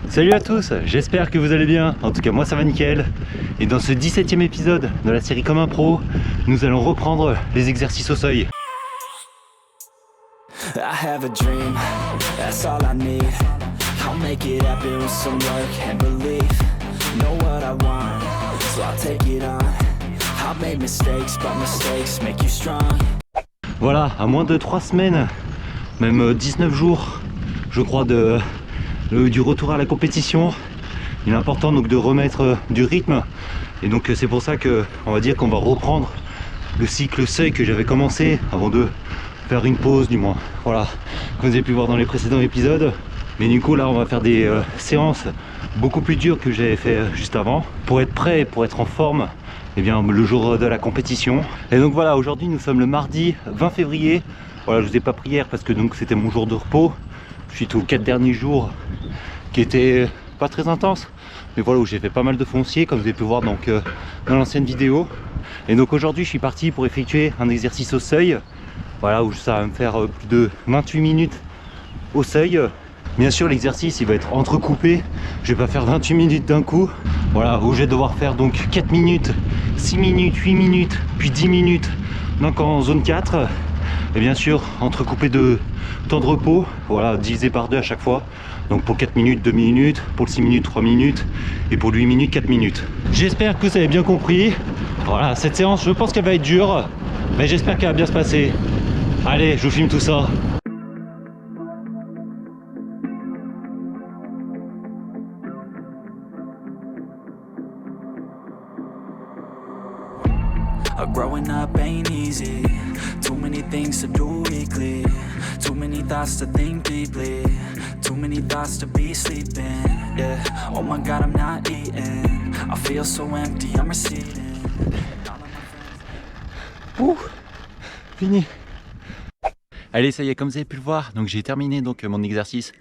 Salut à tous, j'espère que vous allez bien. En tout cas moi ça va nickel. Et dans ce 17e épisode de la série Comme un Pro, nous allons reprendre les exercices au seuil. I have a dream, that's all I need. I'll make it happen with some work and belief. Know what I want, so I'll take it on. I've made mistakes, but mistakes make you strong. Voilà, à moins de 3 semaines, même 19 jours, je crois, du retour à la compétition. Il est important donc de remettre du rythme. Et donc c'est pour ça que on va dire qu'on va reprendre le cycle seuil que j'avais commencé avant de faire une pause du moins. Voilà, comme vous avez pu voir dans les précédents épisodes. Mais du coup là on va faire des séances beaucoup plus dures que j'avais fait juste avant pour être prêt, pour être en forme et bien le jour de la compétition. Et donc voilà, aujourd'hui nous sommes le mardi 20 février. Voilà, je vous ai pas pris hier parce que donc c'était mon jour de repos suite aux 4 derniers jours qui étaient pas très intenses, mais voilà, où j'ai fait pas mal de foncier comme vous avez pu voir donc dans l'ancienne vidéo. Et donc aujourd'hui je suis parti pour effectuer un exercice au seuil, voilà, où ça va me faire plus de 28 minutes au seuil. Bien sûr l'exercice il va être entrecoupé, je vais pas faire 28 minutes d'un coup, voilà, où je vais devoir faire donc 4 minutes, 6 minutes, 8 minutes, puis 10 minutes donc en zone 4. Et bien sûr entrecoupé de temps de repos, voilà, divisé par 2 à chaque fois. Donc pour 4 minutes, 2 minutes, pour le 6 minutes, 3 minutes, et pour le 8 minutes, 4 minutes. J'espère que vous avez bien compris. Voilà, cette séance, je pense qu'elle va être dure, mais j'espère qu'elle va bien se passer. Allez, je vous filme tout ça. Growing up ain't easy. Too many things to do weekly. Too many thoughts to think deeply. Too many thoughts to be sleeping. Yeah. Oh my God, I'm not eating. I feel so empty, I'm receding. Ouh, fini. Allez, ça y est, comme vous avez pu le voir, donc j'ai terminé donc mon exercice.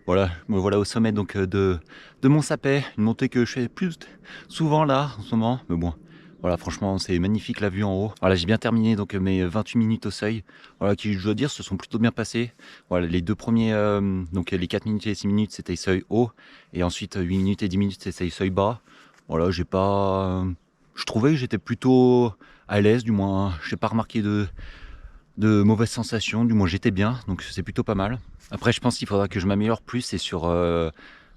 Voilà, me voilà au sommet donc de mon sapet, une montée que je fais plus souvent là en ce moment, mais bon. Voilà, franchement, c'est magnifique la vue en haut. Voilà, j'ai bien terminé donc mes 28 minutes au seuil. Voilà, qui, je dois dire, se sont plutôt bien passées. Voilà, les deux premiers, donc les 4 minutes et les 6 minutes, c'était seuil haut. Et ensuite, 8 minutes et 10 minutes, c'était seuil bas. Voilà, j'ai pas... Je trouvais que j'étais plutôt à l'aise, du moins. Je n'ai pas remarqué de mauvaises sensations. Du moins, j'étais bien, donc c'est plutôt pas mal. Après, je pense qu'il faudra que je m'améliore plus. C'est sur...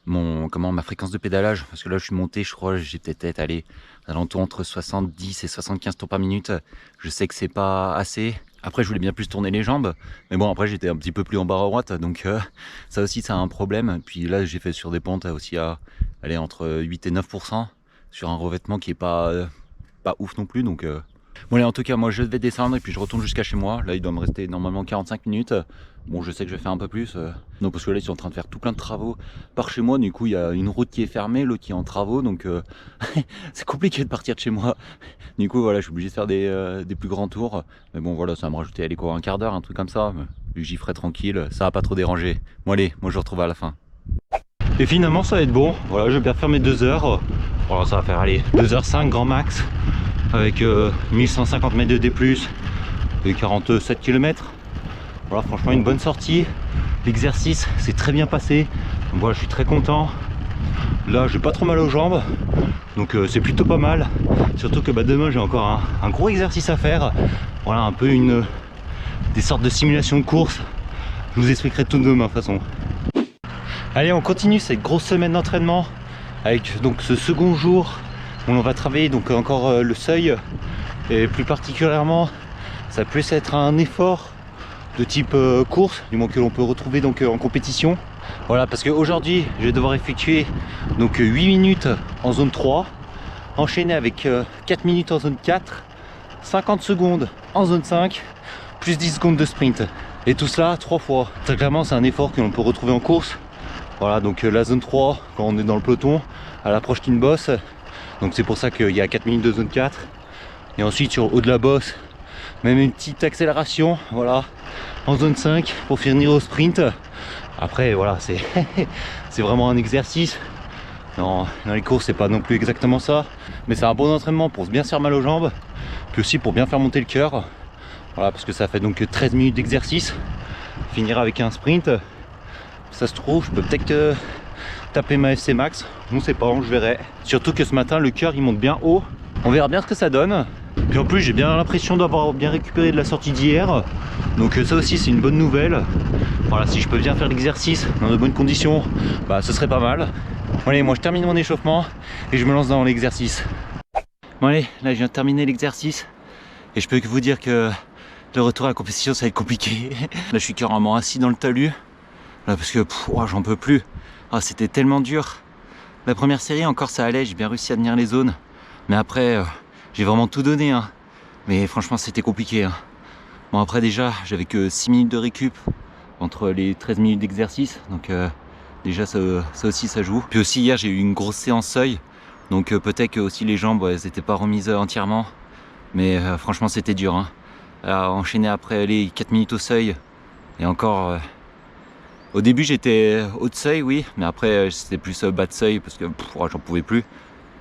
ma fréquence de pédalage, parce que là je suis monté, je crois j'ai peut-être allé alentour entre 70 et 75 tours par minute. Je sais que c'est pas assez. Après je voulais bien plus tourner les jambes, mais bon, après j'étais un petit peu plus en barre à droite, donc ça aussi ça a un problème. Puis là j'ai fait sur des pentes aussi à aller entre 8 et 9% sur un revêtement qui est pas ouf non plus, donc bon allez, en tout cas moi je vais descendre et puis je retourne jusqu'à chez moi. Là il doit me rester normalement 45 minutes. Bon, je sais que je vais faire un peu plus. Non, parce que là ils sont en train de faire tout plein de travaux par chez moi. Du coup il y a une route qui est fermée, l'autre qui est en travaux, donc c'est compliqué de partir de chez moi. Du coup voilà, je suis obligé de faire des plus grands tours. Mais bon voilà, ça va me rajouter allez, quoi, un quart d'heure, un truc comme ça. Vu que j'y ferai tranquille, ça va pas trop déranger. Bon allez, moi je vous retrouve à la fin. Et finalement ça va être bon. Voilà, je vais bien faire mes 2 heures. Voilà, ça va faire aller 2h05 grand max, avec 1150 mètres de D+, et 47 km. Voilà, franchement une bonne sortie. L'exercice s'est très bien passé. Donc voilà, je suis très content. Là j'ai pas trop mal aux jambes, donc c'est plutôt pas mal. Surtout que demain j'ai encore un gros exercice à faire. Voilà, un peu des sortes de simulations de course. Je vous expliquerai tout demain de toute façon. Allez, on continue cette grosse semaine d'entraînement avec donc ce second jour où on va travailler donc encore le seuil, et plus particulièrement ça peut être un effort de type course, du moins que l'on peut retrouver donc en compétition. Voilà, parce qu'aujourd'hui je vais devoir effectuer donc 8 minutes en zone 3, enchaîner avec 4 minutes en zone 4, 50 secondes en zone 5, plus 10 secondes de sprint. Et tout cela 3 fois. Très clairement c'est un effort que l'on peut retrouver en course. Voilà, donc la zone 3 quand on est dans le peloton, à l'approche d'une bosse. Donc c'est pour ça qu'il y a 4 minutes de zone 4. Et ensuite sur le haut de la bosse, même une petite accélération, voilà, en zone 5 pour finir au sprint. Après voilà, c'est vraiment un exercice. Dans les courses c'est pas non plus exactement ça, mais c'est un bon entraînement pour bien se faire mal aux jambes, puis aussi pour bien faire monter le cœur. Voilà, parce que ça fait donc 13 minutes d'exercice. Finir avec un sprint, ça se trouve je peux peut-être taper ma FC Max, on sait pas, je verrai. Surtout que ce matin le cœur il monte bien haut, on verra bien ce que ça donne. Puis en plus j'ai bien l'impression d'avoir bien récupéré de la sortie d'hier, donc ça aussi c'est une bonne nouvelle. Voilà, si je peux bien faire l'exercice dans de bonnes conditions, bah ce serait pas mal. Bon allez, moi je termine mon échauffement et je me lance dans l'exercice. Bon allez, là je viens de terminer l'exercice et je peux que vous dire que le retour à la compétition ça va être compliqué. Là je suis carrément assis dans le talus, là parce que j'en peux plus. Ah, c'était tellement dur. La première série encore ça allait, j'ai bien réussi à tenir les zones, mais après j'ai vraiment tout donné, hein. Mais franchement c'était compliqué, hein. Bon après déjà j'avais que 6 minutes de récup entre les 13 minutes d'exercice, donc déjà ça aussi ça joue. Puis aussi hier j'ai eu une grosse séance seuil, donc peut-être que aussi les jambes elles n'étaient pas remises entièrement, mais franchement c'était dur, hein. Alors, enchaîner après les 4 minutes au seuil, et encore au début j'étais haut de seuil, oui, mais après c'était plus bas de seuil parce que j'en pouvais plus.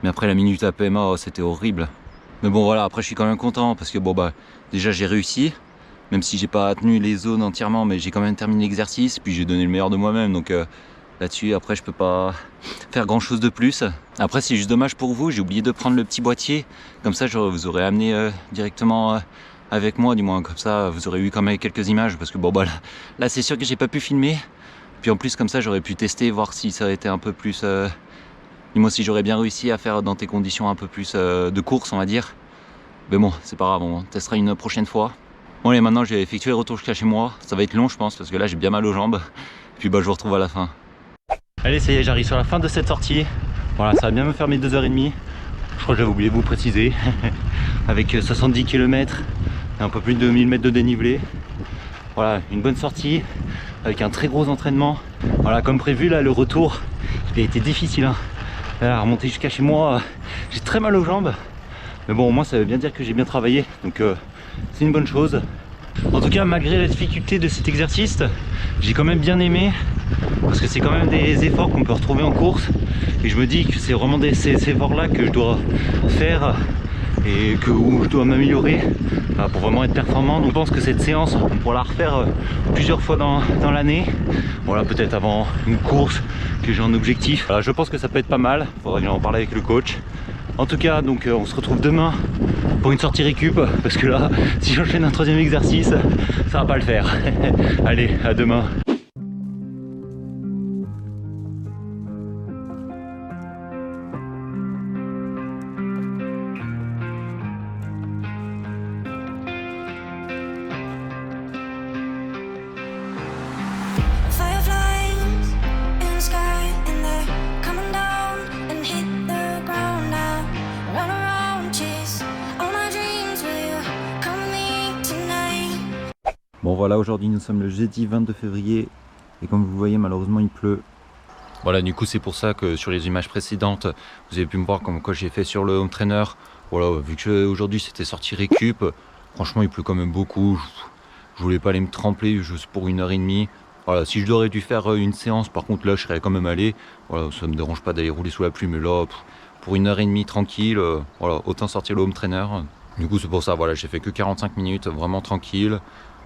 Mais après la minute à PMA c'était horrible. Mais bon voilà, après je suis quand même content parce que bon bah déjà j'ai réussi, même si j'ai pas tenu les zones entièrement, mais j'ai quand même terminé l'exercice, puis j'ai donné le meilleur de moi-même, donc là-dessus après je peux pas faire grand chose de plus. Après c'est juste dommage pour vous, j'ai oublié de prendre le petit boîtier, comme ça je vous aurais amené directement avec moi, du moins comme ça vous aurez eu quand même quelques images, parce que bon bah là c'est sûr que j'ai pas pu filmer, puis en plus comme ça j'aurais pu tester, voir si ça aurait été un peu plus dis-moi si j'aurais bien réussi à faire dans tes conditions un peu plus de course on va dire. Mais bon c'est pas grave, on testera une prochaine fois. Bon allez, maintenant je vais effectuer le retour jusqu'à chez moi, ça va être long je pense parce que là j'ai bien mal aux jambes, et puis bah je vous retrouve à la fin. Allez ça y est, j'arrive sur la fin de cette sortie, voilà ça va bien me faire mes 2h30, je crois que j'avais oublié de vous préciser, avec 70 km et un peu plus de 1000 mètres de dénivelé. Voilà, une bonne sortie avec un très gros entraînement. Voilà, comme prévu là le retour il a été difficile, hein. Là, remonter jusqu'à chez moi, j'ai très mal aux jambes, mais bon au moins ça veut bien dire que j'ai bien travaillé, donc c'est une bonne chose. En tout cas malgré la difficulté de cet exercice, j'ai quand même bien aimé, parce que c'est quand même des efforts qu'on peut retrouver en course, et je me dis que c'est vraiment ces efforts là que je dois faire et où je dois m'améliorer pour vraiment être performant. Donc je pense que cette séance on pourra la refaire plusieurs fois dans l'année, voilà, peut-être avant une course que j'ai en objectif. Voilà, je pense que ça peut être pas mal, faudra que j'en parle avec le coach. En tout cas donc on se retrouve demain pour une sortie récup, parce que là si j'enchaîne un troisième exercice ça va pas le faire. Allez, à demain. Bon voilà, aujourd'hui nous sommes le jeudi 22 février et comme vous voyez malheureusement il pleut. Voilà, du coup c'est pour ça que sur les images précédentes vous avez pu me voir comme quoi j'ai fait sur le home trainer. Voilà, vu que aujourd'hui c'était sorti récup, franchement il pleut quand même beaucoup, je voulais pas aller me tremper juste pour 1h30. Voilà, si je devrais dû faire une séance, par contre là je serais quand même allé. Voilà, ça me dérange pas d'aller rouler sous la pluie, mais là pour 1h30 tranquille, voilà, autant sortir le home trainer. Du coup c'est pour ça, voilà, j'ai fait que 45 minutes, vraiment tranquille.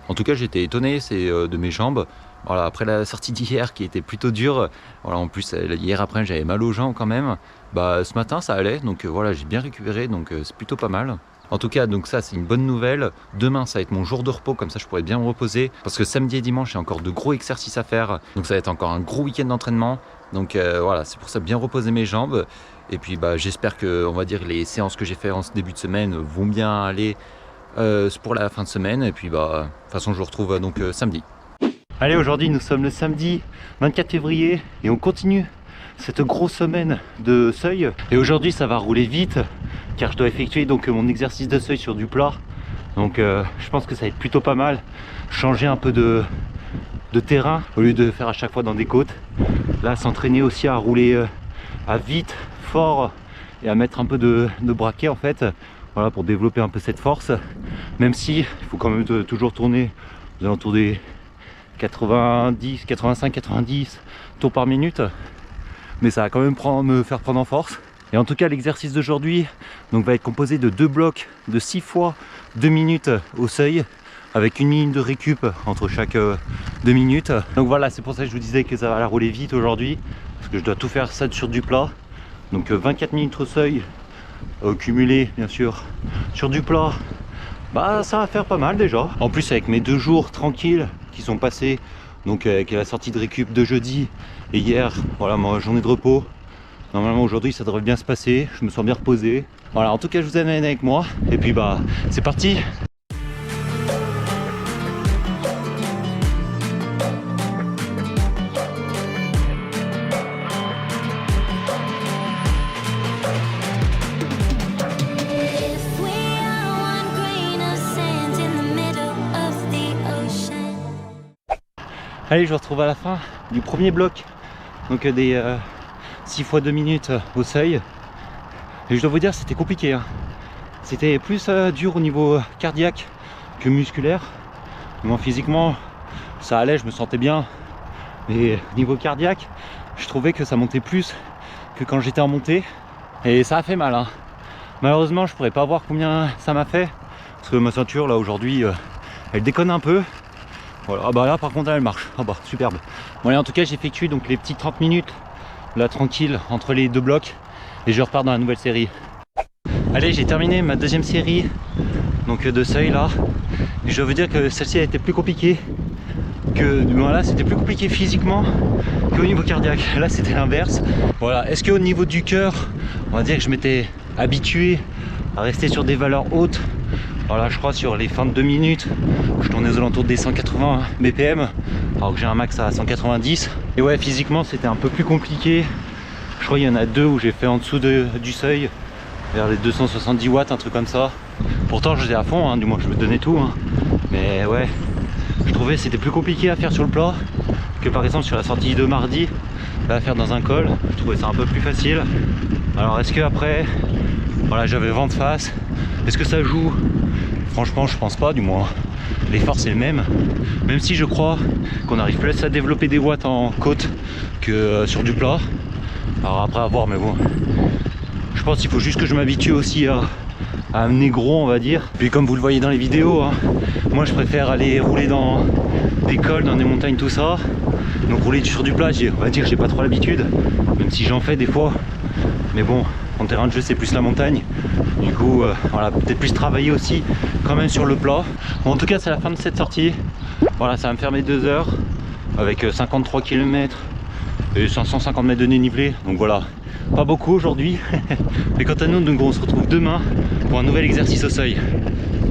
En tout cas j'étais étonné de mes jambes, voilà, après la sortie d'hier qui était plutôt dure, voilà, en plus hier après j'avais mal aux jambes quand même, bah ce matin ça allait, donc voilà, j'ai bien récupéré, donc c'est plutôt pas mal. En tout cas donc ça c'est une bonne nouvelle, demain ça va être mon jour de repos, comme ça je pourrais bien me reposer, parce que samedi et dimanche j'ai encore de gros exercices à faire, donc ça va être encore un gros week-end d'entraînement, donc voilà, c'est pour ça bien reposer mes jambes, et puis bah, j'espère que on va dire les séances que j'ai fait en ce début de semaine vont bien aller pour la fin de semaine, et puis bah de toute façon je vous retrouve donc samedi. Allez, aujourd'hui nous sommes le samedi 24 février et on continue cette grosse semaine de seuil, et aujourd'hui ça va rouler vite car je dois effectuer donc mon exercice de seuil sur du plat, donc je pense que ça va être plutôt pas mal, changer un peu de terrain au lieu de faire à chaque fois dans des côtes, là s'entraîner aussi à rouler à vite, fort, et à mettre un peu de braquet en fait. Voilà, pour développer un peu cette force, même si il faut quand même toujours tourner aux alentours des 90, 85, 90 tours par minute, mais ça va quand même me faire prendre en force. Et en tout cas l'exercice d'aujourd'hui donc va être composé de 2 blocs de 6 fois 2 minutes au seuil, avec 1 minute de récup entre chaque 2 minutes. Donc voilà, c'est pour ça que je vous disais que ça va la rouler vite aujourd'hui, parce que je dois tout faire ça sur du plat. Donc 24 minutes au seuil, cumulé bien sûr sur du plat, bah ça va faire pas mal déjà. En plus avec mes 2 jours tranquilles qui sont passés, donc avec la sortie de récup de jeudi et hier, voilà ma journée de repos. Normalement aujourd'hui ça devrait bien se passer, je me sens bien reposé. Voilà, en tout cas je vous amène avec moi et puis bah c'est parti. Allez, je vous retrouve à la fin du premier bloc, donc des 6 fois 2 minutes au seuil. Et je dois vous dire, c'était compliqué, hein. C'était plus dur au niveau cardiaque que musculaire. Moi, physiquement, ça allait, je me sentais bien. Mais niveau cardiaque, je trouvais que ça montait plus que quand j'étais en montée. Et ça a fait mal, hein. Malheureusement, je pourrais pas voir combien ça m'a fait. Parce que ma ceinture, là, aujourd'hui, elle déconne un peu. Voilà, ah bah là par contre elle marche, ah bah superbe. Bon allez, en tout cas j'ai effectué donc les petites 30 minutes là tranquille entre les 2 blocs et je repars dans la nouvelle série. Allez, j'ai terminé ma 2e série donc de seuil là et je dois vous dire que celle-ci a été plus compliquée que voilà, c'était plus compliqué physiquement qu'au niveau cardiaque. Là c'était l'inverse. Voilà, est-ce qu'au niveau du cœur, on va dire que je m'étais habitué à rester sur des valeurs hautes. Voilà, je crois sur les fins de 2 minutes, je tournais aux alentours des 180 BPM, alors que j'ai un max à 190. Et ouais, physiquement c'était un peu plus compliqué. Je crois qu'il y en a 2 où j'ai fait en dessous du seuil, vers les 270 watts, un truc comme ça. Pourtant j'étais à fond, hein, du moins je me donnais tout. Hein. Mais ouais, je trouvais que c'était plus compliqué à faire sur le plat que par exemple sur la sortie de mardi, là, à faire dans un col. Je trouvais ça un peu plus facile. Alors est-ce que après, voilà, j'avais vent de face, est-ce que ça joue? Franchement je pense pas, du moins l'effort c'est le même si je crois qu'on arrive plus à développer des watts en côte que sur du plat. Alors après à voir, mais bon, je pense qu'il faut juste que je m'habitue aussi à amener gros, on va dire. Puis comme vous le voyez dans les vidéos, hein, moi je préfère aller rouler dans des cols, dans des montagnes, tout ça. Donc rouler sur du plat, on va dire que j'ai pas trop l'habitude, même si j'en fais des fois, mais bon, en terrain de jeu c'est plus la montagne. Du coup voilà, peut-être plus travailler aussi quand même sur le plat. Bon, en tout cas c'est la fin de cette sortie. Voilà, ça va me faire mes 2 heures avec 53 km et 550 mètres de dénivelé. Donc voilà, pas beaucoup aujourd'hui. Mais quant à nous, donc on se retrouve demain pour un nouvel exercice au seuil.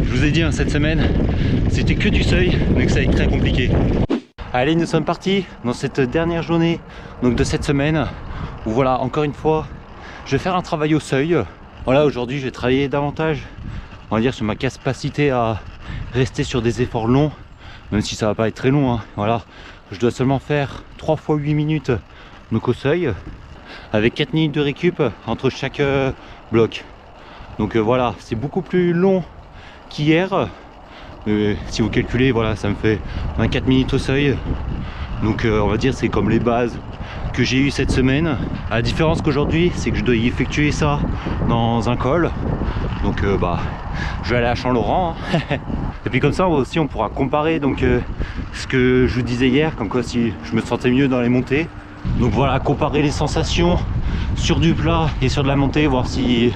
Je vous ai dit, hein, cette semaine c'était que du seuil, donc ça va être très compliqué. Allez, nous sommes partis dans cette dernière journée donc de cette semaine où voilà, encore une fois je vais faire un travail au seuil. Voilà, aujourd'hui je vais travailler davantage, on va dire, sur ma capacité à rester sur des efforts longs, même si ça va pas être très long, hein. Voilà, je dois seulement faire 3 fois 8 minutes donc au seuil, avec 4 minutes de récup entre chaque bloc. Donc voilà, c'est beaucoup plus long qu'hier. Si vous calculez, voilà, ça me fait 24 minutes au seuil. Donc on va dire c'est comme les bases que j'ai eu cette semaine. La différence qu'aujourd'hui, c'est que je dois y effectuer ça dans un col. Donc bah je vais aller à Champ-Laurent, hein. Et puis comme ça aussi on pourra comparer donc ce que je vous disais hier, comme quoi si je me sentais mieux dans les montées. Donc voilà, comparer les sensations sur du plat et sur de la montée, voir si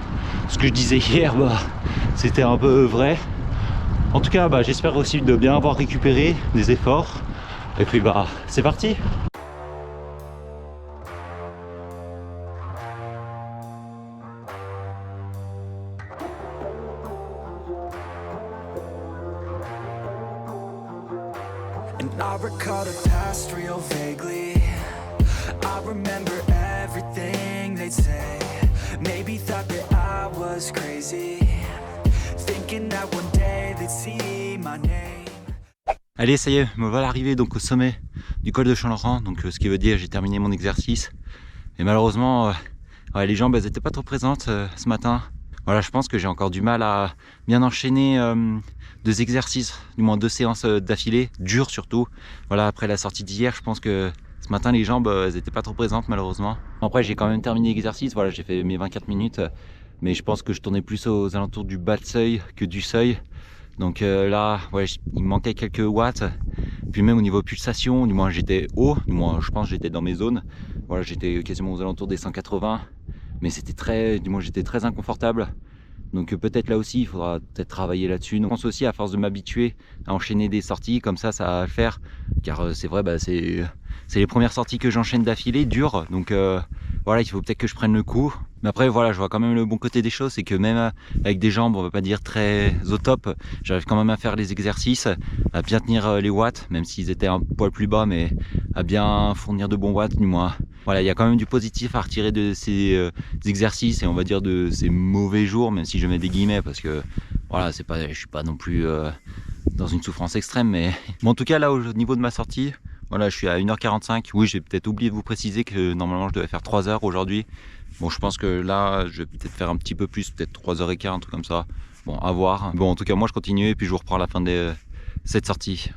ce que je disais hier, bah, c'était un peu vrai. En tout cas, bah, j'espère aussi de bien avoir récupéré des efforts. Et puis bah c'est parti. And I recall the past real vaguely. I remember everything they'd say. Maybe thought that I was crazy, thinking that one day they'd see my name. Allez, ça y est, me voilà arrivé donc au sommet du col de Champ-Laurent. Donc ce qui veut dire j'ai terminé mon exercice. Et malheureusement, ouais, les jambes elles étaient pas trop présentes ce matin. Voilà, je pense que j'ai encore du mal à bien enchaîner 2 exercices, du moins 2 séances d'affilée, dures surtout. Voilà, après la sortie d'hier, je pense que ce matin les jambes elles étaient pas trop présentes malheureusement. Après j'ai quand même terminé l'exercice, voilà, j'ai fait mes 24 minutes, mais je pense que je tournais plus aux alentours du bas de seuil que du seuil. Donc là, ouais, il me manquait quelques watts. Puis même au niveau pulsation, du moins j'étais haut, du moins je pense que j'étais dans mes zones. Voilà, j'étais quasiment aux alentours des 180, mais j'étais très inconfortable. Donc peut-être là aussi, il faudra peut-être travailler là-dessus. Donc, je pense aussi à force de m'habituer à enchaîner des sorties, comme ça va le faire. Car c'est vrai, c'est les premières sorties que j'enchaîne d'affilée, dures. Donc voilà, il faut peut-être que je prenne le coup. Mais après, voilà, je vois quand même le bon côté des choses, c'est que même avec des jambes, on va pas dire très au top, j'arrive quand même à faire les exercices, à bien tenir les watts, même s'ils étaient un poil plus bas, mais à bien fournir de bons watts, du moins. Voilà, il y a quand même du positif à retirer de ces exercices et on va dire de ces mauvais jours, même si je mets des guillemets parce que voilà, je suis pas non plus dans une souffrance extrême, mais bon, en tout cas là au niveau de ma sortie, voilà, je suis à 1h45. Oui, j'ai peut-être oublié de vous préciser que normalement je devais faire 3 heures aujourd'hui. Bon, je pense que là je vais peut-être faire un petit peu plus, peut-être 3h15, un truc comme ça. Bon, à voir. Bon, en tout cas moi je continue et puis je vous reprends à la fin de cette sortie.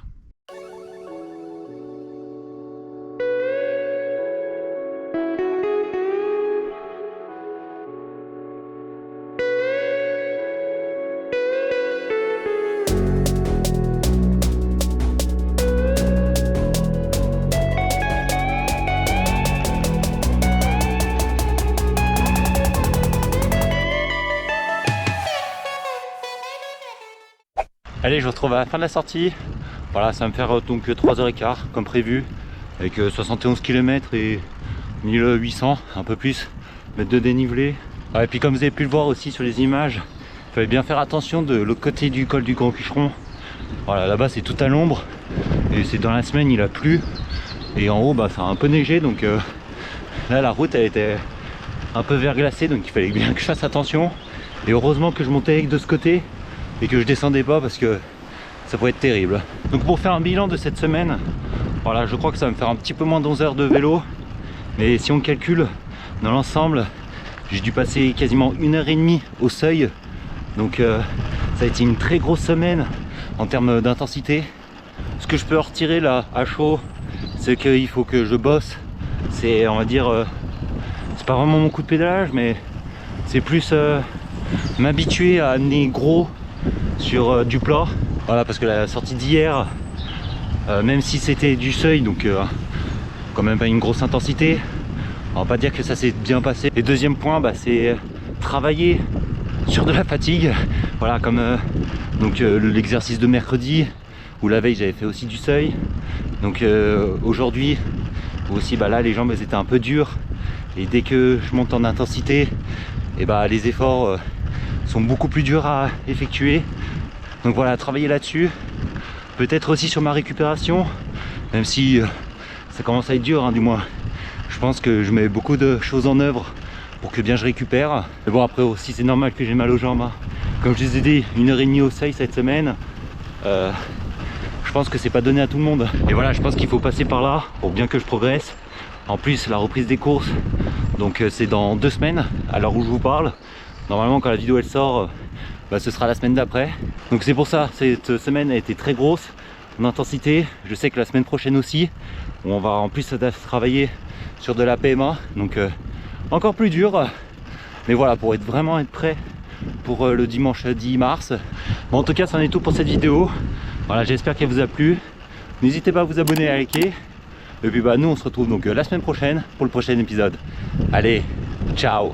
Allez, je vous retrouve à la fin de la sortie. Voilà, ça va me faire donc 3h15 comme prévu, avec 71 km et 1800, un peu plus, mètres de dénivelé. Ouais, et puis comme vous avez pu le voir aussi sur les images, il fallait bien faire attention de l'autre côté du col du Grand Cucheron. Voilà, là-bas c'est tout à l'ombre, et c'est dans la semaine il a plu, et en haut ça a un peu neigé, donc là la route elle était un peu verglacée, donc il fallait bien que je fasse attention. Et heureusement que je montais avec de ce côté, et que je descendais pas parce que ça pourrait être terrible. Donc pour faire un bilan de cette semaine, voilà, je crois que ça va me faire un petit peu moins d'11 heures de vélo, mais si on calcule dans l'ensemble, j'ai dû passer quasiment 1h30 au seuil, donc ça a été une très grosse semaine en termes d'intensité. Ce que je peux en retirer là à chaud, c'est qu'il faut que je bosse. C'est, on va dire, c'est pas vraiment mon coup de pédalage, mais c'est plus m'habituer à amener gros sur du plat. Voilà, parce que la sortie d'hier, même si c'était du seuil, donc quand même pas une grosse intensité, on va pas dire que ça s'est bien passé. Et deuxième point, c'est travailler sur de la fatigue. Voilà, comme donc l'exercice de mercredi, où la veille j'avais fait aussi du seuil. Donc aujourd'hui aussi, là les jambes elles étaient un peu dures, et dès que je monte en intensité, et les efforts sont beaucoup plus durs à effectuer. Donc voilà, travailler là-dessus, peut-être aussi sur ma récupération, même si ça commence à être dur, du moins je pense que je mets beaucoup de choses en œuvre pour que bien je récupère. Mais bon, après aussi c'est normal que j'ai mal aux jambes, comme je vous ai dit, 1h30 au seuil cette semaine, je pense que c'est pas donné à tout le monde. Et voilà, je pense qu'il faut passer par là pour bien que je progresse. En plus la reprise des courses, donc c'est dans 2 semaines à l'heure où je vous parle. Normalement quand la vidéo elle sort, ce sera la semaine d'après. Donc c'est pour ça, cette semaine a été très grosse en intensité. Je sais que la semaine prochaine aussi, on va en plus travailler sur de la PMA, donc encore plus dur. Mais voilà, pour vraiment être prêt pour le dimanche 10 mars. Bon, en tout cas, c'en est tout pour cette vidéo. Voilà, j'espère qu'elle vous a plu. N'hésitez pas à vous abonner et à liker. Et puis nous on se retrouve donc la semaine prochaine pour le prochain épisode. Allez, ciao!